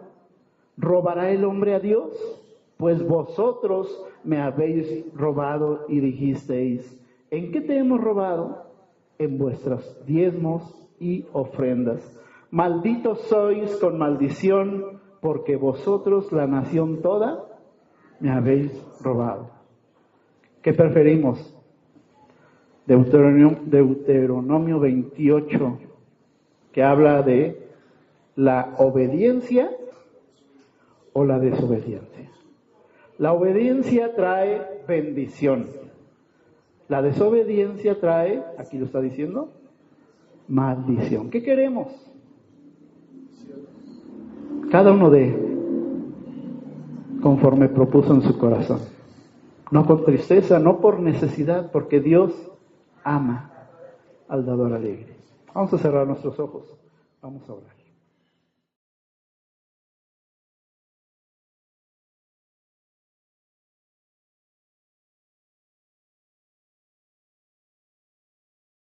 ¿Robará el hombre a Dios? Pues vosotros me habéis robado y dijisteis, ¿en qué te hemos robado? En vuestros diezmos y ofrendas. Malditos sois con maldición, porque vosotros, la nación toda, me habéis robado. ¿Qué preferimos? Deuteronomio 28, que habla de la obediencia o la desobediencia. La obediencia trae bendición. La desobediencia trae, aquí lo está diciendo, maldición. ¿Qué queremos? Cada uno de conforme propuso en su corazón. No con tristeza, no por necesidad, porque Dios ama al dador alegre. Vamos a cerrar nuestros ojos. Vamos a orar.